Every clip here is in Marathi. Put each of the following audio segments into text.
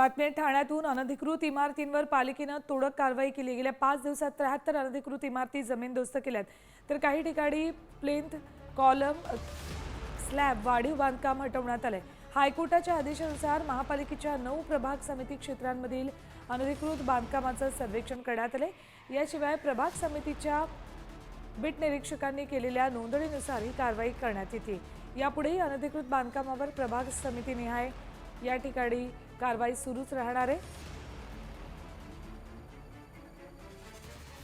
बातमी ठाण्यातून अनधिकृत इमारतींवर पालिकेनं तोडक कारवाई केली। गेल्या 5 दिवसात 73 अनधिकृत इमारती जमीनदोस्त केल्यात, तर काही ठिकाणी प्लिंथ, कॉलम, स्लॅब, वाढीव बांधकाम हटवण्यात आले। हायकोर्टाच्या आदेशानुसार महापालिकेच्या 9 प्रभाग समिती क्षेत्रांमधील अनधिकृत बांधकामाचं सर्वेक्षण करण्यात आले। याशिवाय प्रभाग समितीच्या बीट निरीक्षकांनी केलेल्या नोंदणीनुसार ही कारवाई करण्यात येते। यापुढेही अनधिकृत बांधकामावर प्रभाग समितीनिहाय या ठिकाणी कारवाई सुरूच राहणार आहे।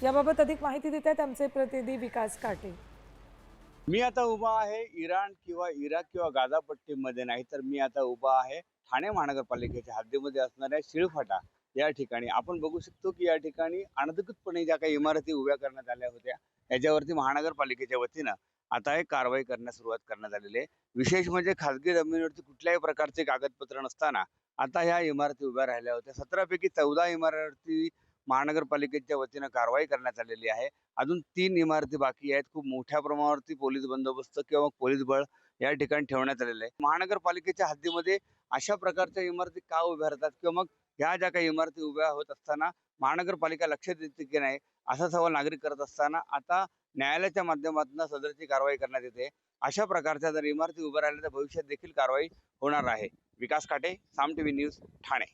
याबाबत अधिक माहिती देत आहेत आमचे प्रतिनिधी विकास काटे। मी आता उभा आहे इराण किंवा इराक किंवा गाझापट्टीमध्ये नाही, तर मी आता उभा आहे ठाणे महानगरपालिकेच्या हद्दीमध्ये असणाऱ्या शिळफाटा या ठिकाणी। आपण बघू शकतो की या ठिकाणी अनधिकृतपणे ज्या काही इमारती उभ्या करण्यात आल्या होत्या याच्यावरती महानगरपालिकेच्या वतीनं आता एक कारवाई करण्यास सुरुवात करण्यात आलेली आहे। विशेष म्हणजे खासगी जमिनीवरती कुठल्याही प्रकारचे कागदपत्र नसताना आता ह्या इमारती उभ्या राहिल्या होत्या। 17 पैकी 14 इमारती महानगरपालिकेच्या वतीनं कारवाई करण्यात आलेली आहे। अजून 3 इमारती बाकी आहेत। खूप मोठ्या प्रमाणावरती पोलीस बंदोबस्त किंवा पोलीस बळ या ठिकाणी ठेवण्यात आलेलं आहे। महानगरपालिकेच्या हद्दीमध्ये अशा प्रकारच्या इमारती का उभ्या राहतात किंवा मग ह्या ज्या काही इमारती उभ्या होत असताना महानगरपालिका लक्ष देते की नाही, असा सवाल नागरिक करत असताना आता न्यायालयाच्या माध्यमातून सदरची कारवाई करण्यात येते। अशा प्रकारच्या जर इमारती उभ्या राहिल्या तर भविष्यात देखील कारवाई होणार आहे। विकास काटे, साम टीव्ही न्यूज, ठाणे।